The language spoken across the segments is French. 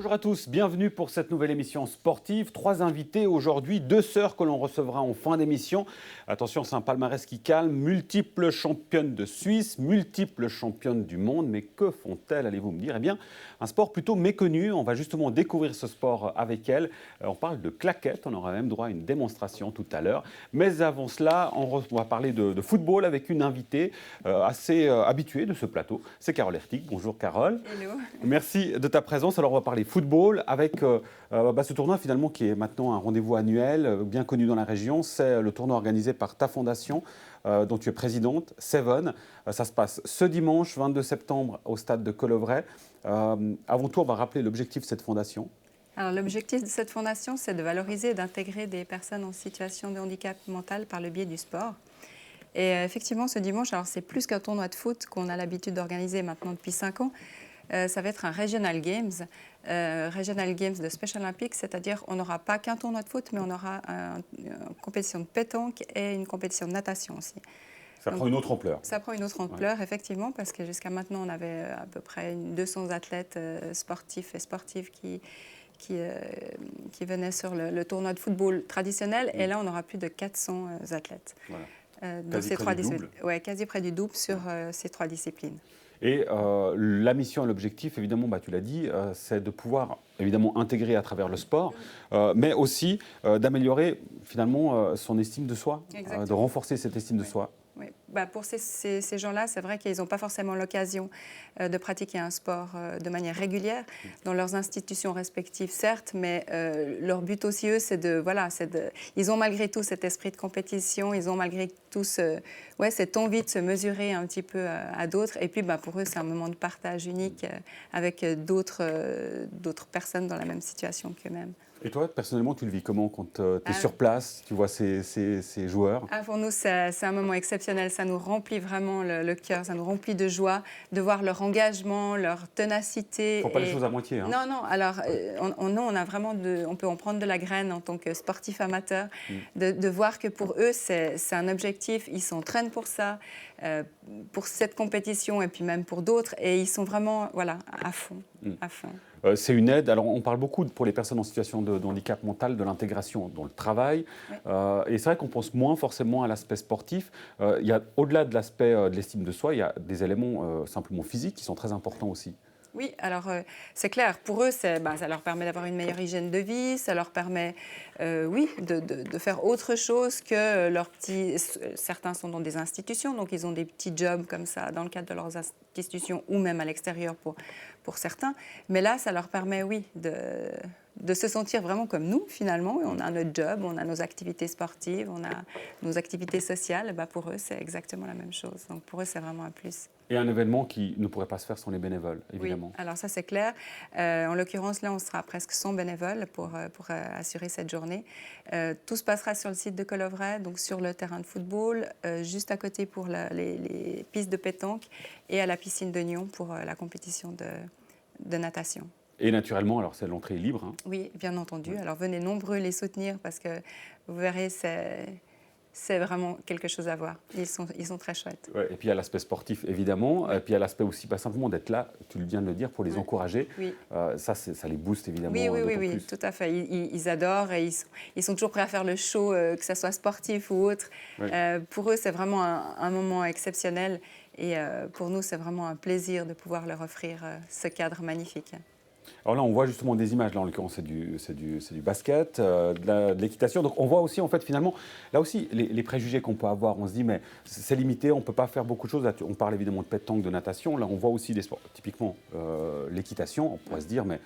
Bonjour à tous, bienvenue pour cette nouvelle émission sportive. 3 invités aujourd'hui, 2 sœurs que l'on recevra en fin d'émission. Attention, c'est un palmarès qui calme, multiples championnes de Suisse, multiples championnes du monde. Mais que font-elles, allez-vous me dire? Eh bien, un sport plutôt méconnu. On va justement découvrir ce sport avec elles. On parle de claquettes, on aura même droit à une démonstration tout à l'heure. Mais avant cela, on va parler de football avec une invitée assez habituée de ce plateau. C'est Carole Ertig. Bonjour Carole. Hello. Merci de ta présence. Alors on va parler football avec ce tournoi finalement qui est maintenant un rendez-vous annuel, bien connu dans la région. C'est le tournoi organisé par ta fondation dont tu es présidente, Seven. Ça se passe ce dimanche 22 septembre au stade de Colovray. Avant tout, on va rappeler l'objectif de cette fondation. Alors, l'objectif de cette fondation, c'est de valoriser et d'intégrer des personnes en situation de handicap mental par le biais du sport. Et effectivement, ce dimanche, alors c'est plus qu'un tournoi de foot qu'on a l'habitude d'organiser maintenant depuis 5 ans. Ça va être un Regional Games de Special Olympics, c'est-à-dire on n'aura pas qu'un tournoi de foot, mais on aura une compétition de pétanque et une compétition de natation aussi. Ça prend une autre ampleur. Ça prend une autre ampleur, effectivement, parce que jusqu'à maintenant, on avait à peu près 200 athlètes sportifs et sportives qui venaient sur le tournoi de football traditionnel. Et là, on aura plus de 400 athlètes. Voilà. Dans ces trois disciplines. Oui, quasi près du double sur ces 3 disciplines. Et la mission et l'objectif, évidemment, tu l'as dit, c'est de pouvoir évidemment intégrer à travers le sport, mais aussi d'améliorer finalement son estime de soi, de renforcer cette estime de soi. Oui. Pour ces gens-là, c'est vrai qu'ils n'ont pas forcément l'occasion de pratiquer un sport de manière régulière dans leurs institutions respectives, certes, mais leur but aussi, eux, ils ont malgré tout cet esprit de compétition, ils ont malgré tout cette envie de se mesurer un petit peu à d'autres. Et puis, pour eux, c'est un moment de partage unique avec d'autres personnes dans la même situation qu'eux-mêmes. Et toi, personnellement, tu le vis comment quand tu es sur place, tu vois ces joueurs? Pour nous, c'est un moment exceptionnel. Ça nous remplit vraiment le cœur, ça nous remplit de joie de voir leur engagement, leur ténacité. Il ne faut pas les choses à moitié. Hein. Non. Alors, on a vraiment on peut en prendre de la graine en tant que sportif amateur, de voir que pour eux, c'est un objectif. Ils s'entraînent pour ça, pour cette compétition et puis même pour d'autres. Et ils sont vraiment à fond. À fond. C'est une aide. Alors, on parle beaucoup pour les personnes en situation de handicap mental de l'intégration dans le travail. Oui. Et c'est vrai qu'on pense moins forcément à l'aspect sportif. Il y a, au-delà de l'aspect de l'estime de soi, il y a des éléments simplement physiques qui sont très importants aussi. Oui, alors c'est clair. Pour eux, ça leur permet d'avoir une meilleure hygiène de vie, ça leur permet, de faire autre chose que leurs petits... Certains sont dans des institutions, donc ils ont des petits jobs comme ça dans le cadre de leurs institutions ou même à l'extérieur pour certains. Mais là, ça leur permet, de se sentir vraiment comme nous, finalement. On a notre job, on a nos activités sportives, on a nos activités sociales. Pour eux, c'est exactement la même chose. Donc pour eux, c'est vraiment un plus. Et un événement qui ne pourrait pas se faire sans les bénévoles, évidemment. Oui, alors ça, c'est clair. En l'occurrence, là, on sera presque 100 bénévoles pour assurer cette journée. Tout se passera sur le site de Colovray, donc sur le terrain de football, juste à côté pour les pistes de pétanque et à la piscine de Nyon pour la compétition de natation. Et naturellement, alors c'est l'entrée libre. Hein. Oui, bien entendu. Oui. Alors venez nombreux les soutenir parce que vous verrez, c'est vraiment quelque chose à voir. Ils sont très chouettes. Ouais, et puis il y a l'aspect sportif, évidemment. Et puis il y a l'aspect aussi, pas simplement d'être là, tu viens de le dire, pour les encourager. Oui. Ça les booste, évidemment. Oui, tout à fait. Ils adorent et ils sont toujours prêts à faire le show, que ce soit sportif ou autre. Oui. Pour eux, c'est vraiment un moment exceptionnel. Et pour nous, c'est vraiment un plaisir de pouvoir leur offrir ce cadre magnifique. Alors là, on voit justement des images. Là, en l'occurrence, c'est du basket, de l'équitation. Donc, on voit aussi, en fait, finalement, là aussi, les préjugés qu'on peut avoir. On se dit, mais c'est limité, on ne peut pas faire beaucoup de choses. Là, on parle évidemment de pétanque, de natation. Là, on voit aussi des sports, typiquement l'équitation. On pourrait se dire, mais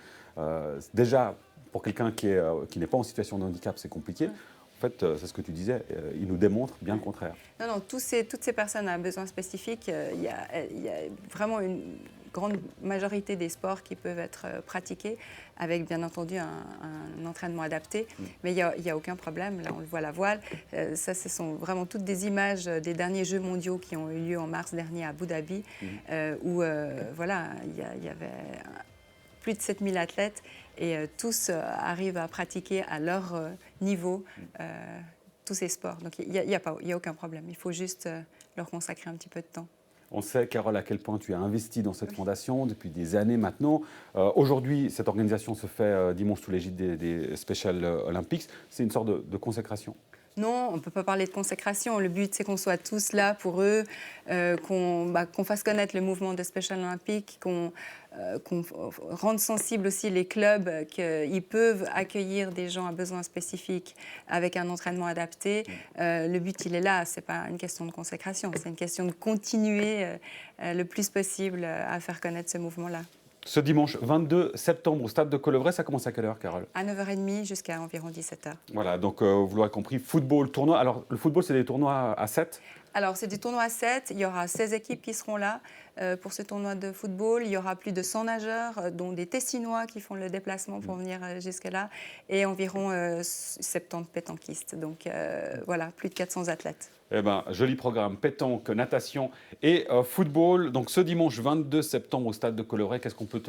déjà, pour quelqu'un qui n'est pas en situation de handicap, c'est compliqué. En fait, c'est ce que tu disais, il nous démontre bien le contraire. Non, toutes ces personnes à besoins spécifiques, il y a vraiment une grande majorité des sports qui peuvent être pratiqués avec, bien entendu, un entraînement adapté. Mais il n'y a aucun problème. Là, on le voit à la voile. Ça, ce sont vraiment toutes des images des derniers Jeux mondiaux qui ont eu lieu en mars dernier à Abu Dhabi, où il y avait plus de 7000 athlètes et tous arrivent à pratiquer à leur niveau tous ces sports. Donc, il n'y a aucun problème. Il faut juste leur consacrer un petit peu de temps. On sait, Carole, à quel point tu as investi dans cette fondation depuis des années maintenant. Aujourd'hui, cette organisation se fait dimanche sous l'égide des Special Olympics. C'est une sorte de consécration. Non, on ne peut pas parler de consécration. Le but, c'est qu'on soit tous là pour eux, qu'on fasse connaître le mouvement de Special Olympics, qu'on rende sensible aussi les clubs qu'ils peuvent accueillir des gens à besoins spécifiques avec un entraînement adapté. Le but, il est là. Ce n'est pas une question de consécration. C'est une question de continuer le plus possible à faire connaître ce mouvement-là. Ce dimanche 22 septembre au stade de Colevray, ça commence à quelle heure, Carole ? À 9h30 jusqu'à environ 17h. Voilà, donc vous l'aurez compris, football, tournoi. Alors, le football, c'est des tournois à 7 ? Alors, c'est du tournoi à 7. Il y aura 16 équipes qui seront là pour ce tournoi de football. Il y aura plus de 100 nageurs, dont des Tessinois qui font le déplacement pour venir jusque-là, et environ 70 pétanquistes. Donc, voilà, plus de 400 athlètes. Eh bien, joli programme, pétanque, natation et football. Donc, ce dimanche 22 septembre au stade de Colevray, qu'est-ce qu'on peut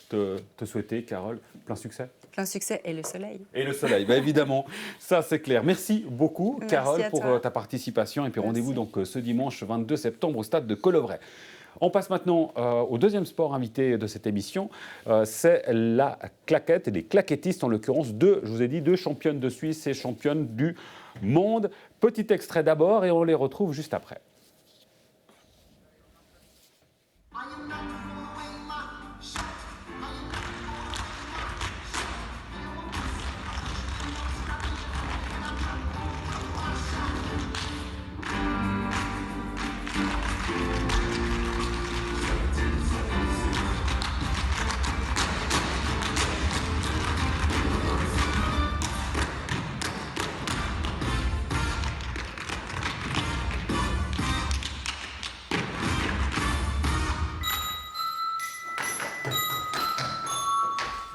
te souhaiter, Carole ? Plein succès ? Plein succès et le soleil. Et le soleil, bah évidemment, ça c'est clair. Merci beaucoup, Merci Carole, à pour toi. ta participation. Et puis Merci. rendez-vous donc ce dimanche 22 septembre au stade de Colevray. On passe maintenant au deuxième sport invité de cette émission, c'est la claquette et les claquettistes, en l'occurrence je vous ai dit, deux championnes de Suisse et championnes du monde. Petit extrait d'abord et on les retrouve juste après.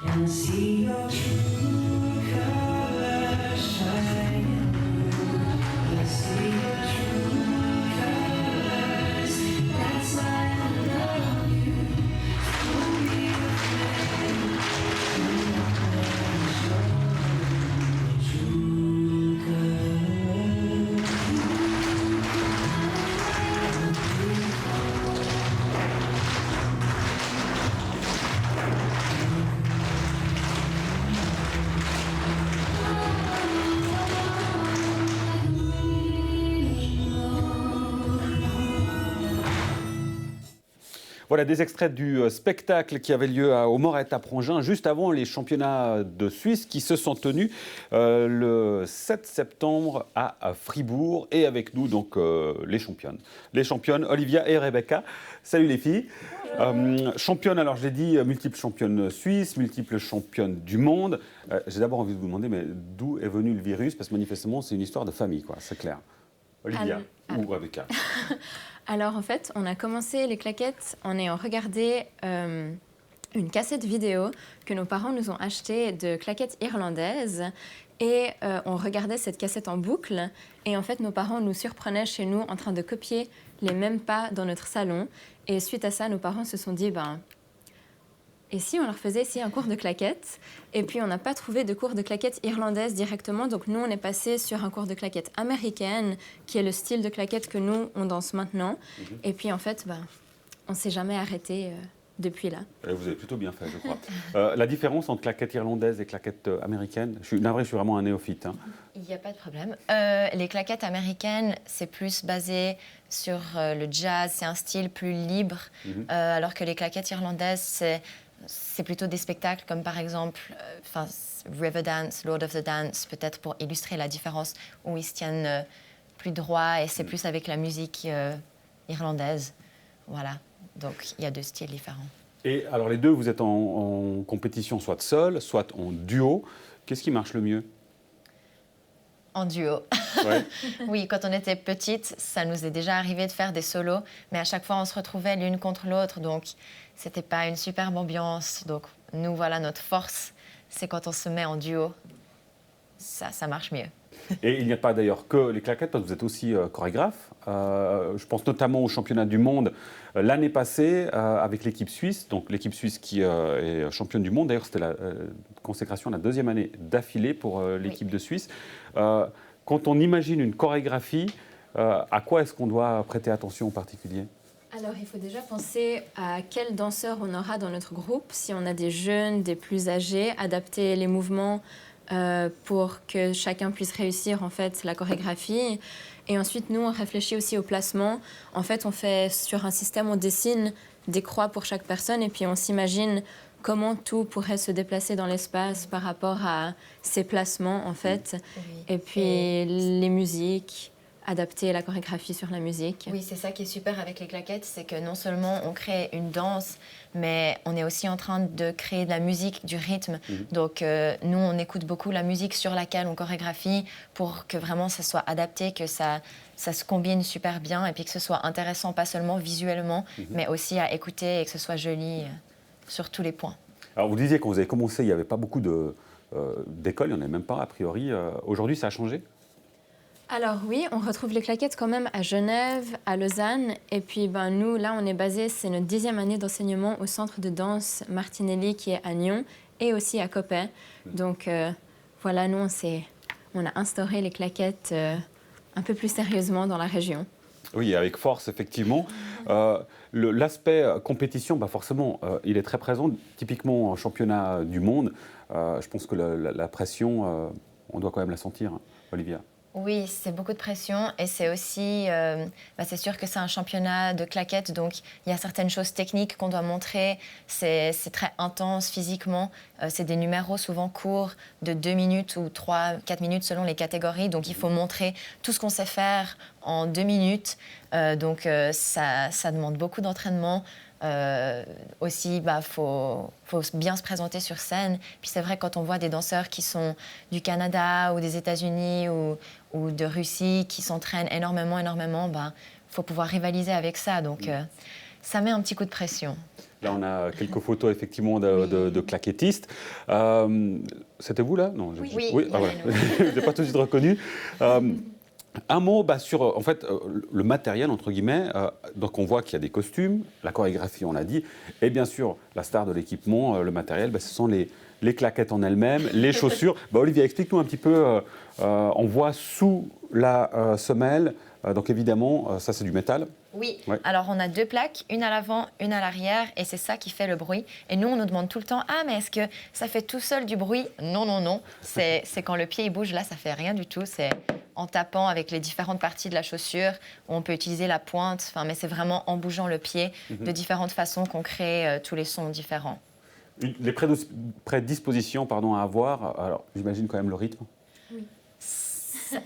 And see your true colors shine. I see your true colors. That's why I love you. Hold me afraid. True colors. Voilà des extraits du spectacle qui avait lieu au Morette à Prongin, juste avant les championnats de Suisse qui se sont tenus le 7 septembre à Fribourg. Et avec nous, donc, les championnes. Les championnes, Olivia et Rebecca. Salut les filles. Championne, alors je l'ai dit, multiple championne suisse, multiple championne du monde. J'ai d'abord envie de vous demander, mais d'où est venu le virus ? Parce que manifestement, c'est une histoire de famille, quoi, c'est clair. Olivia ou Rebecca. Alors en fait, on a commencé les claquettes en ayant regardé une cassette vidéo que nos parents nous ont achetée de claquettes irlandaises. Et on regardait cette cassette en boucle. Et en fait, nos parents nous surprenaient chez nous en train de copier les mêmes pas dans notre salon. Et suite à ça, nos parents se sont dit, et si on leur faisait ici un cours de claquettes ? Et puis, on n'a pas trouvé de cours de claquettes irlandaises directement. Donc, nous, on est passé sur un cours de claquettes américaine, qui est le style de claquettes que nous, on danse maintenant. Et puis, en fait, on ne s'est jamais arrêté depuis là. Et vous avez plutôt bien fait, je crois. La différence entre claquettes irlandaises et claquettes américaines, je suis vraiment un néophyte. Hein. Il n'y a pas de problème. Les claquettes américaines, c'est plus basé sur le jazz, c'est un style plus libre, alors que les claquettes irlandaises, c'est plutôt des spectacles comme par exemple Riverdance, Lord of the Dance, peut-être pour illustrer la différence, où ils se tiennent plus droit et c'est plus avec la musique irlandaise. Voilà, donc il y a deux styles différents. Et alors les deux, vous êtes en compétition soit seul, soit en duo. Qu'est-ce qui marche le mieux ? En duo. Ouais. Oui, quand on était petite, ça nous est déjà arrivé de faire des solos, mais à chaque fois on se retrouvait l'une contre l'autre, donc c'était pas une superbe ambiance. Donc nous, voilà, notre force, c'est quand on se met en duo, ça marche mieux. Et il n'y a pas d'ailleurs que les claquettes, parce que vous êtes aussi chorégraphe. Je pense notamment au championnat du monde l'année passée avec l'équipe suisse. Donc l'équipe suisse qui est championne du monde. D'ailleurs, c'était la consécration la deuxième année d'affilée pour l'équipe de Suisse. Quand on imagine une chorégraphie, à quoi est-ce qu'on doit prêter attention en particulier ? Alors, il faut déjà penser à quels danseurs on aura dans notre groupe. Si on a des jeunes, des plus âgés, adapter les mouvements pour que chacun puisse réussir en fait la chorégraphie. Et ensuite, nous, on réfléchit aussi au placement. En fait, on fait sur un système, on dessine des croix pour chaque personne et puis on s'imagine comment tout pourrait se déplacer dans l'espace par rapport à ces placements en fait. Oui. Et puis les musiques, adapter la chorégraphie sur la musique. Oui, c'est ça qui est super avec les claquettes, c'est que non seulement on crée une danse, mais on est aussi en train de créer de la musique, du rythme. Donc nous, on écoute beaucoup la musique sur laquelle on chorégraphie pour que vraiment ça soit adapté, que ça se combine super bien et puis que ce soit intéressant, pas seulement visuellement, mais aussi à écouter et que ce soit joli sur tous les points. Alors vous disiez quand vous avez commencé, il n'y avait pas beaucoup d'écoles, il n'y en avait même pas a priori. Aujourd'hui, ça a changé? Alors oui, on retrouve les claquettes quand même à Genève, à Lausanne. Et puis nous, là, on est basé, c'est notre 10e année d'enseignement au centre de danse Martinelli qui est à Nyon et aussi à Coppet. Donc voilà, nous, on a instauré les claquettes un peu plus sérieusement dans la région. Oui, avec force, effectivement. L'aspect compétition, forcément, il est très présent. Typiquement, en championnat du monde, je pense que la pression, on doit quand même la sentir, hein, Olivia. Oui, c'est beaucoup de pression et c'est aussi, c'est sûr que c'est un championnat de claquettes, donc il y a certaines choses techniques qu'on doit montrer, c'est très intense physiquement, c'est des numéros souvent courts de 2 minutes ou 3-4 minutes selon les catégories, donc il faut montrer tout ce qu'on sait faire en 2 minutes, donc ça demande beaucoup d'entraînement. Aussi, faut bien se présenter sur scène. Puis c'est vrai, quand on voit des danseurs qui sont du Canada ou des États-Unis ou de Russie, qui s'entraînent énormément, faut pouvoir rivaliser avec ça. Donc, ça met un petit coup de pression. Là, on a quelques photos, effectivement, de claquettistes. C'était vous, là? Non, Oui. Ah, voilà. Je n'ai pas tout de suite reconnu. Un mot sur en fait, le matériel, entre guillemets. Donc on voit qu'il y a des costumes, la chorégraphie, on l'a dit, et bien sûr, la star de l'équipement, le matériel, ce sont les claquettes en elles-mêmes, les chaussures. Olivia, explique-nous un petit peu, on voit sous la semelle, donc évidemment, ça c'est du métal. Oui, Ouais. Alors on a 2 plaques, une à l'avant, une à l'arrière, et c'est ça qui fait le bruit. Et nous, on nous demande tout le temps, ah, mais est-ce que ça fait tout seul du bruit? Non. C'est quand le pied il bouge, là, ça fait rien du tout. C'est en tapant avec les différentes parties de la chaussure, où on peut utiliser la pointe, mais c'est vraiment en bougeant le pied de différentes façons qu'on crée tous les sons différents. Les prédispositions à avoir, alors j'imagine quand même le rythme.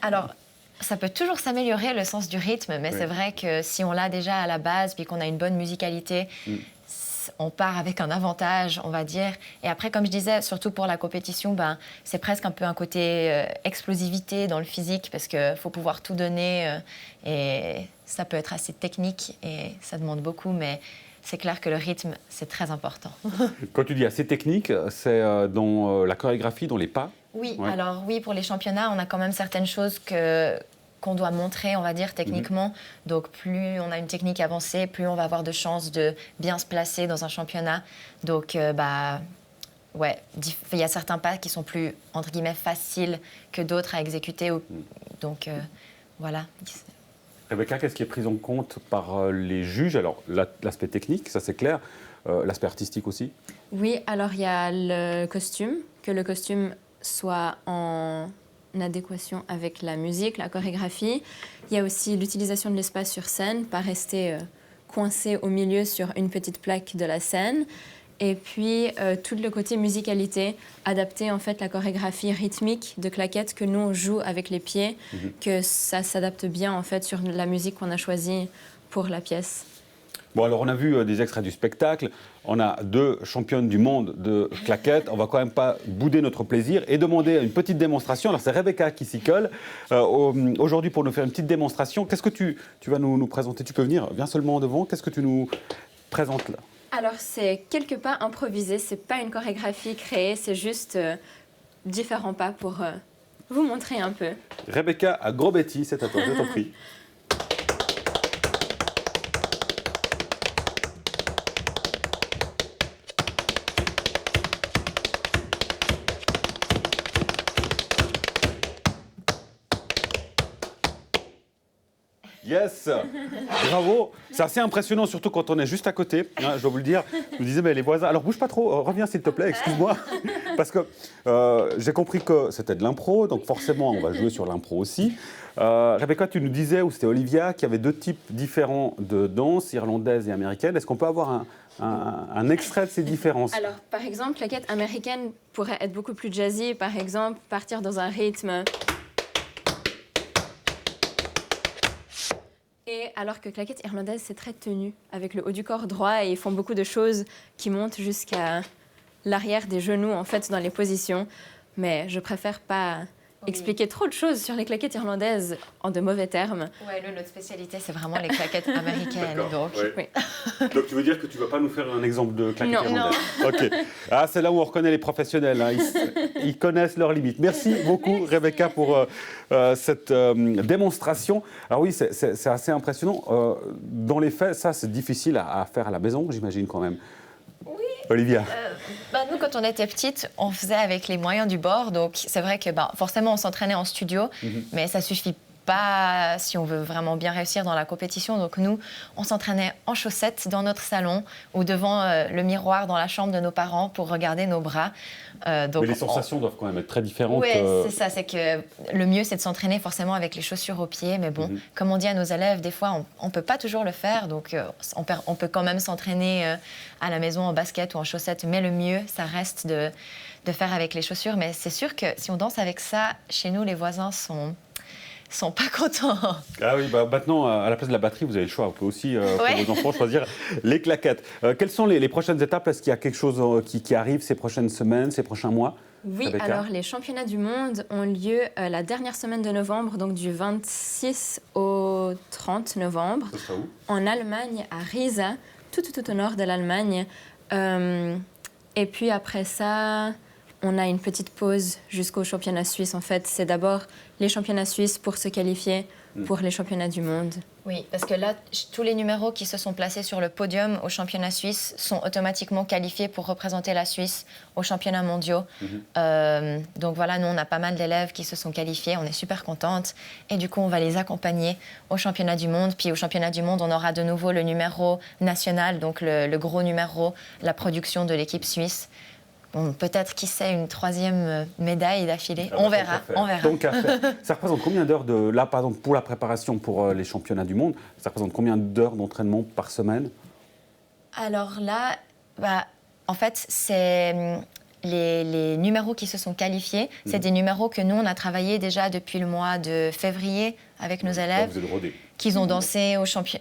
Alors, ça peut toujours s'améliorer, le sens du rythme, mais Oui. c'est vrai que si on l'a déjà à la base, puis qu'on a une bonne musicalité, on part avec un avantage, on va dire. Et après, comme je disais, surtout pour la compétition, c'est presque un peu un côté explosivité dans le physique, parce qu'il faut pouvoir tout donner, et ça peut être assez technique, et ça demande beaucoup, mais c'est clair que le rythme, c'est très important. Quand tu dis assez technique, c'est dans la chorégraphie, dans les pas. Oui, Ouais. alors oui, pour les championnats, on a quand même certaines choses qu'on doit montrer, on va dire, techniquement. Donc, plus on a une technique avancée, plus on va avoir de chances de bien se placer dans un championnat. Donc, il y a certains pas qui sont plus, entre guillemets, faciles que d'autres à exécuter. Donc, voilà. Rebecca, qu'est-ce qui est pris en compte par les juges? Alors, l'aspect technique, ça c'est clair. L'aspect artistique aussi? Oui, alors il y a le costume, que le costume soit en adéquation avec la musique, la chorégraphie. Il y a aussi l'utilisation de l'espace sur scène, pas rester coincé au milieu sur une petite plaque de la scène. Et puis tout le côté musicalité, adapter en fait la chorégraphie rythmique de claquettes que nous on joue avec les pieds, que ça s'adapte bien en fait sur la musique qu'on a choisie pour la pièce. Bon, alors on a vu des extraits du spectacle. On a 2 championnes du monde de claquettes. On va quand même pas bouder notre plaisir et demander une petite démonstration. Alors c'est Rebecca qui s'y colle aujourd'hui pour nous faire une petite démonstration. Qu'est-ce que tu vas nous présenter? Tu peux venir, viens seulement devant. Qu'est-ce que tu nous présentes là? Alors c'est quelques pas improvisés, c'est pas une chorégraphie créée, c'est juste différents pas pour vous montrer un peu. Rebecca à Gros-Betty, c'est à toi, je t'en prie. Yes. Bravo. C'est assez impressionnant, surtout quand on est juste à côté. Hein, je dois vous le dire. Je me disais, mais les voisins. Alors bouge pas trop. Reviens s'il te plaît. Excuse-moi. Parce que j'ai compris que c'était de l'impro, donc forcément, on va jouer sur l'impro aussi. Rebecca, tu nous disais, ou c'était Olivia, qu'il y avait deux types différents de danse, irlandaise et américaine. Est-ce qu'on peut avoir un extrait de ces différences? Alors, par exemple, la claquette américaine pourrait être beaucoup plus jazzy, par exemple, partir dans un rythme. Et alors que claquette irlandaise, c'est très tenu, avec le haut du corps droit, et ils font beaucoup de choses qui montent jusqu'à l'arrière des genoux, en fait, dans les positions. Mais je préfère pas expliquer trop de choses sur les claquettes irlandaises en de mauvais termes. Ouais, notre spécialité, c'est vraiment les claquettes américaines. Donc. Oui. Donc tu veux dire que tu ne vas pas nous faire un exemple de claquette Non. irlandaise? Ok. Ah, c'est là où on reconnaît les professionnels. Hein. Ils connaissent leurs limites. Merci beaucoup, Rebecca, pour cette démonstration. Alors oui, c'est assez impressionnant. Dans les faits, ça, c'est difficile à faire à la maison, j'imagine quand même. Oui. Olivia. Nous, quand on était petite, on faisait avec les moyens du bord. Donc, c'est vrai que forcément, on s'entraînait en studio, mais ça suffit pas si on veut vraiment bien réussir dans la compétition. Donc, nous, on s'entraînait en chaussettes dans notre salon ou devant le miroir dans la chambre de nos parents pour regarder nos bras. Donc, mais les sensations doivent quand même être très différentes. Oui, c'est ça. C'est que le mieux, c'est de s'entraîner forcément avec les chaussures aux pieds. Mais bon, comme on dit à nos élèves, des fois, on ne peut pas toujours le faire. Donc, on peut quand même s'entraîner à la maison en basket ou en chaussettes. Mais le mieux, ça reste de faire avec les chaussures. Mais c'est sûr que si on danse avec ça, chez nous, les voisins sont pas contents. Ah oui, maintenant, à la place de la batterie, vous avez le choix. Vous pouvez aussi, pour vos enfants, choisir les claquettes. Quelles sont les prochaines étapes? Est-ce qu'il y a quelque chose qui arrive ces prochaines semaines, ces prochains mois? Oui, Rebecca? alors les championnats du monde ont lieu la dernière semaine de novembre, donc du 26 au 30 novembre, Ce sera où? en Allemagne, à Riesa, tout au nord de l'Allemagne. Et puis après ça, on a une petite pause jusqu'au championnat suisse. En fait, c'est d'abord les championnats suisses pour se qualifier pour les championnats du monde. Oui, parce que là, tous les numéros qui se sont placés sur le podium au championnat suisse sont automatiquement qualifiés pour représenter la Suisse aux championnats mondiaux. Donc voilà, nous, on a pas mal d'élèves qui se sont qualifiés. On est super contentes. Et du coup, on va les accompagner au championnat du monde. Puis au championnat du monde, on aura de nouveau le numéro national, donc le gros numéro, la production de l'équipe suisse. Bon, peut-être, qui sait, une troisième médaille d'affilée. On verra. Donc, à faire. Ça représente combien d'heures là, par exemple, pour la préparation pour les championnats du monde, ça représente combien d'heures d'entraînement par semaine? Alors là, en fait, c'est les numéros qui se sont qualifiés. C'est des numéros que nous, on a travaillé déjà depuis le mois de février avec nos élèves. Vous êtes rodés. Qu'ils ont dansé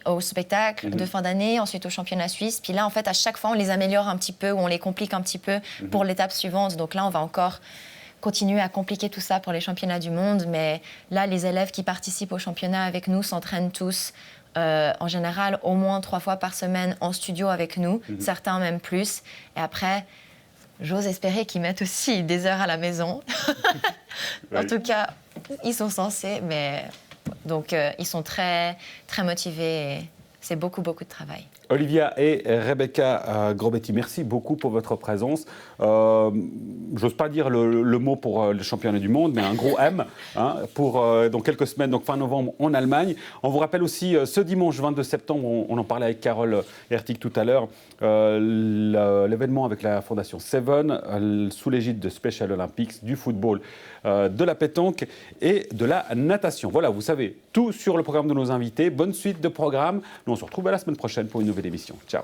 au spectacle de fin d'année, ensuite au championnat suisse. Puis là, en fait, à chaque fois, on les améliore un petit peu ou on les complique un petit peu pour l'étape suivante. Donc là, on va encore continuer à compliquer tout ça pour les championnats du monde. Mais là, les élèves qui participent au championnat avec nous s'entraînent tous, en général, au moins 3 fois par semaine en studio avec nous, certains même plus. Et après, j'ose espérer qu'ils mettent aussi des heures à la maison. En tout cas, ils sont censés, mais... Donc, ils sont très, très motivés. Et c'est beaucoup de travail. Olivia et Rebecca Grobetti, merci beaucoup pour votre présence. J'ose pas dire le mot pour les championnats du monde, mais un gros M pour dans quelques semaines, donc fin novembre en Allemagne. On vous rappelle aussi ce dimanche 22 septembre, on en parlait avec Carole Hertig tout à l'heure, l'événement avec la Fondation Seven, sous l'égide de Special Olympics, du football, de la pétanque et de la natation. Voilà, vous savez tout sur le programme de nos invités. Bonne suite de programme. Nous, on se retrouve la semaine prochaine pour une nouvelle émission. Ciao.